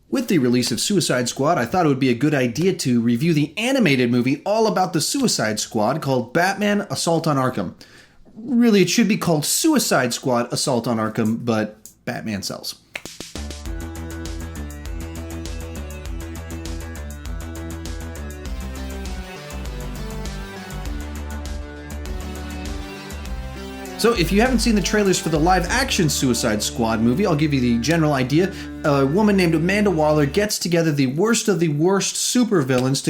With the release of Suicide Squad, I thought it would be a good idea to review the animated movie all about the Suicide Squad called Batman Assault on Arkham. Really, it should be called Suicide Squad Assault on Arkham, but Batman sells. So if you haven't seen the trailers for the live-action Suicide Squad movie, I'll give you the general idea. A woman named Amanda Waller gets together the worst of the worst supervillains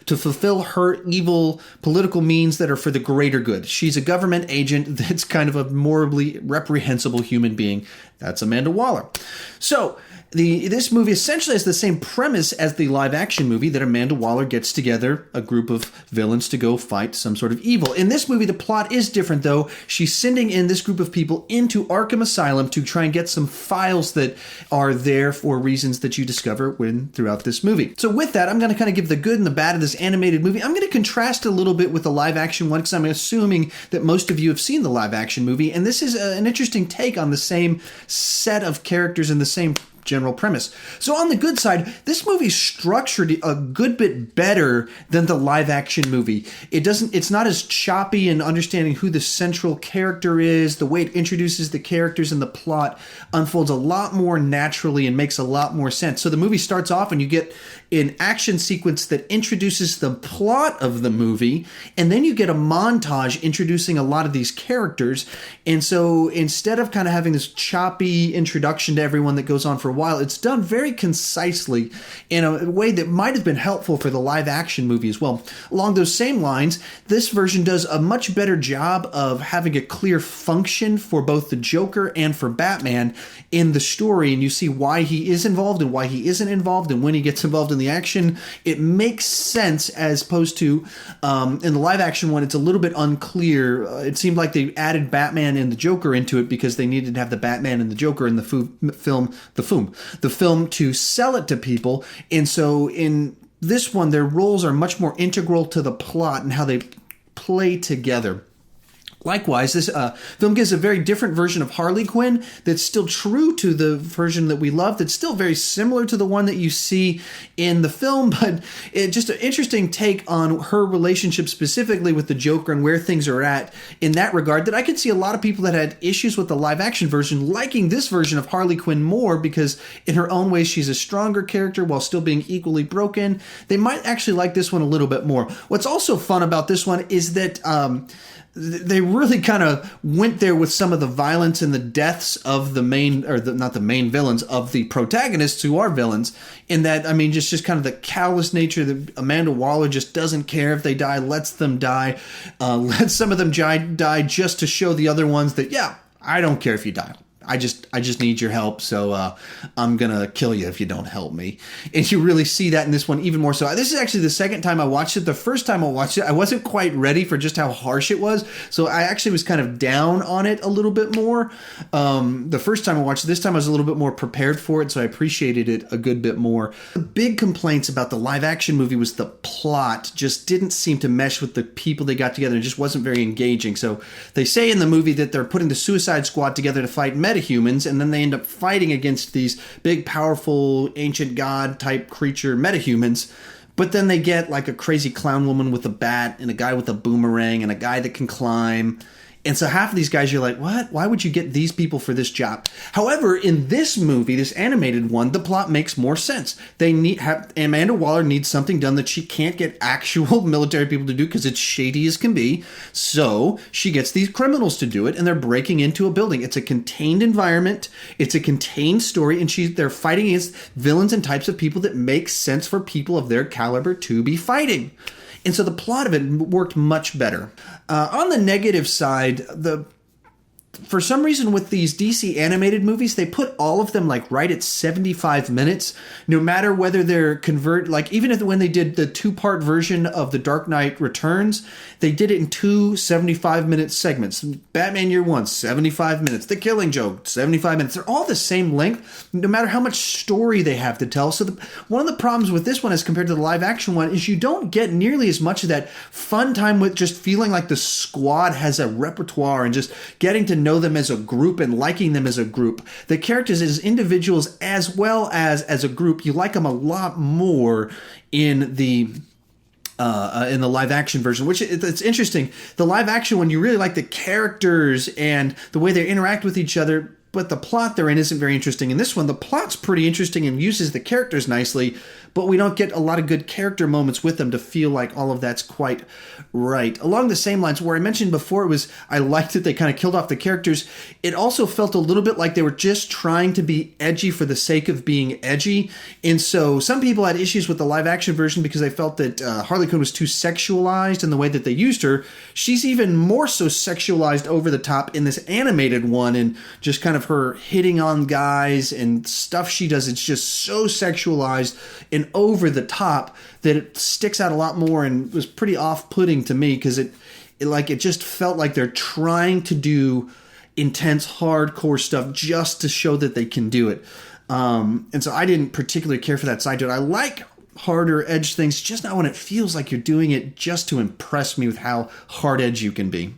to fulfill her evil political means that are for the greater good. She's a government agent that's kind of a morally reprehensible human being. That's Amanda Waller. So this movie essentially has the same premise as the live-action movie, that Amanda Waller gets together a group of villains to go fight some sort of evil. In this movie, the plot is different, though. She's sending in this group of people into Arkham Asylum to try and get some files that are there for reasons that you discover throughout this movie. So with that, I'm going to kind of give the good and the bad of this animated movie. I'm going to contrast a little bit with the live-action one, because I'm assuming that most of you have seen the live-action movie, and this is an interesting take on the same set of characters and the same general premise. So on the good side, this movie's structured a good bit better than the live action movie. It's not as choppy in understanding who the central character is. The way it introduces the characters and the plot unfolds a lot more naturally and makes a lot more sense. So the movie starts off and you get an action sequence that introduces the plot of the movie, and then you get a montage introducing a lot of these characters. And so instead of kind of having this choppy introduction to everyone that goes on for a while, it's done very concisely in a way that might have been helpful for the live action movie as well. Along those same lines, this version does a much better job of having a clear function for both the Joker and for Batman in the story, and you see why he is involved and why he isn't involved, and when he gets involved in the action, it makes sense, as opposed to in the live action one, it's a little bit unclear. It seemed like they added Batman and the Joker into it because they needed to have the Batman and the Joker in the film to sell it to people. And so in this one, their roles are much more integral to the plot and how they play together. Likewise, this film gives a very different version of Harley Quinn that's still true to the version that we love, that's still very similar to the one that you see in the film, but it's just an interesting take on her relationship specifically with the Joker and where things are at in that regard, that I could see a lot of people that had issues with the live-action version liking this version of Harley Quinn more, because in her own way she's a stronger character while still being equally broken. They might actually like this one a little bit more. What's also fun about this one is that they really kind of went there with some of the violence and the deaths of the main, or not the main villains, of the protagonists who are villains. In that, I mean, just kind of the callous nature that Amanda Waller just doesn't care if they die, lets them die, lets some of them die just to show the other ones that, yeah, I don't care if you die. I just need your help, so I'm going to kill you if you don't help me. And you really see that in this one even more so. This is actually the second time I watched it. The first time I watched it, I wasn't quite ready for just how harsh it was, so I actually was kind of down on it a little bit more. The first time I watched it, this time I was a little bit more prepared for it, so I appreciated it a good bit more. The big complaints about the live-action movie was the plot just didn't seem to mesh with the people they got together. It just wasn't very engaging. So they say in the movie that they're putting the Suicide Squad together to fight metahumans, and then they end up fighting against these big, powerful, ancient god type creature metahumans. But then they get like a crazy clown woman with a bat and a guy with a boomerang and a guy that can climb. And so half of these guys, you're like, what? Why would you get these people for this job? However, in this movie, this animated one, the plot makes more sense. Amanda Waller needs something done that she can't get actual military people to do because it's shady as can be. So she gets these criminals to do it, and they're breaking into a building. It's a contained environment. It's a contained story, and they're fighting against villains and types of people that make sense for people of their caliber to be fighting. And so the plot of it worked much better. On the negative side, for some reason with these DC animated movies, they put all of them like right at 75 minutes, no matter whether they're like even when they did the 2-part version of The Dark Knight Returns, they did it in 2 75-minute segments. Batman Year One, 75 minutes. The Killing Joke, 75 minutes. They're all the same length, no matter how much story they have to tell. So one of the problems with this one as compared to the live action one is you don't get nearly as much of that fun time with just feeling like the squad has a repertoire and just getting to know know them as a group and liking them as a group. The characters as individuals as well as a group, you like them a lot more in the live action version, which it's interesting. The live action one, you really like the characters and the way they interact with each other, but the plot they're in isn't very interesting. In this one, the plot's pretty interesting and uses the characters nicely, but we don't get a lot of good character moments with them to feel like all of that's quite right. Along the same lines, where I mentioned before, I liked that they kind of killed off the characters. It also felt a little bit like they were just trying to be edgy for the sake of being edgy. And so some people had issues with the live action version because they felt that Harley Quinn was too sexualized in the way that they used her. She's even more so sexualized over the top in this animated one, and just kind of her hitting on guys and stuff she does. It's just so sexualized and over the top that it sticks out a lot more and was pretty off-putting to me, because it just felt like they're trying to do intense hardcore stuff just to show that they can do it. And so I didn't particularly care for that side to it. I like harder edge things, just not when it feels like you're doing it just to impress me with how hard edge you can be.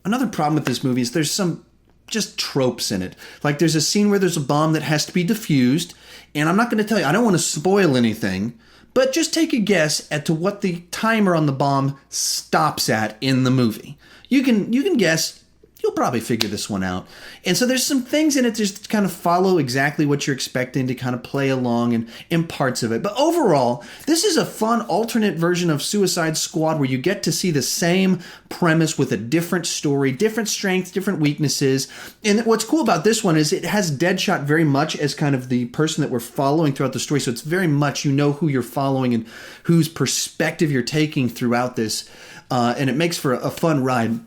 Another problem with this movie is there's some just tropes in it. Like there's a scene where there's a bomb that has to be defused, and I'm not going to tell you, I don't want to spoil anything, but just take a guess at to what the timer on the bomb stops at in the movie. You can guess. You'll probably figure this one out. And so there's some things in it just to kind of follow exactly what you're expecting, to kind of play along in parts of it. But overall, this is a fun alternate version of Suicide Squad where you get to see the same premise with a different story, different strengths, different weaknesses. And what's cool about this one is it has Deadshot very much as kind of the person that we're following throughout the story. So it's very much, you know who you're following and whose perspective you're taking throughout this. And it makes for a fun ride.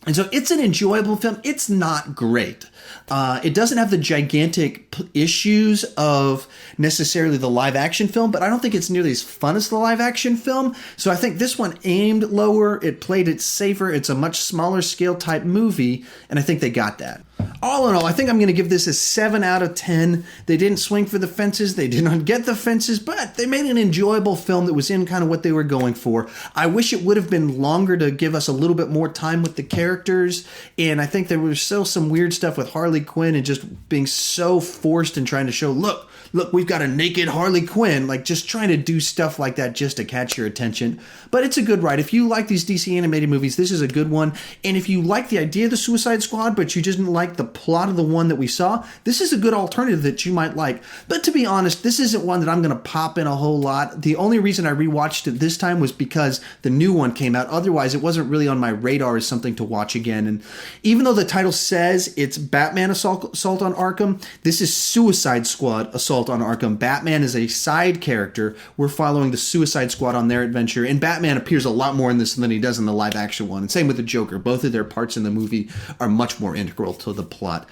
And so it's an enjoyable film. It's not great. It doesn't have the gigantic issues of necessarily the live action film, but I don't think it's nearly as fun as the live action film. So I think this one aimed lower. It played it safer. It's a much smaller scale type movie, and I think they got that. All in all, I think I'm going to give this a 7 out of 10. They didn't swing for the fences. They did not get the fences, but they made an enjoyable film that was in kind of what they were going for. I wish it would have been longer to give us a little bit more time with the characters, and I think there was still some weird stuff with Harley Quinn and just being so forced and trying to show, look, we've got a naked Harley Quinn, like just trying to do stuff like that just to catch your attention. But it's a good ride. If you like these DC animated movies, this is a good one. And if you like the idea of the Suicide Squad, but you didn't like the plot of the one that we saw, this is a good alternative that you might like. But to be honest, this isn't one that I'm going to pop in a whole lot. The only reason I rewatched it this time was because the new one came out. Otherwise, it wasn't really on my radar as something to watch again. And even though the title says it's Batman Assault on Arkham, this is Suicide Squad Assault on Arkham. Batman is a side character. We're following the Suicide Squad on their adventure, and Batman appears a lot more in this than he does in the live action one. And same with the Joker. Both of their parts in the movie are much more integral to the plot.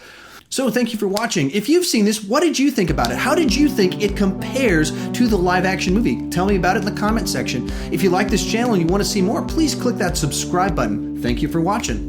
So thank you for watching. If you've seen this, what did you think about it? How did you think it compares to the live action movie? Tell me about it in the comment section. If you like this channel and you want to see more, please click that subscribe button. Thank you for watching.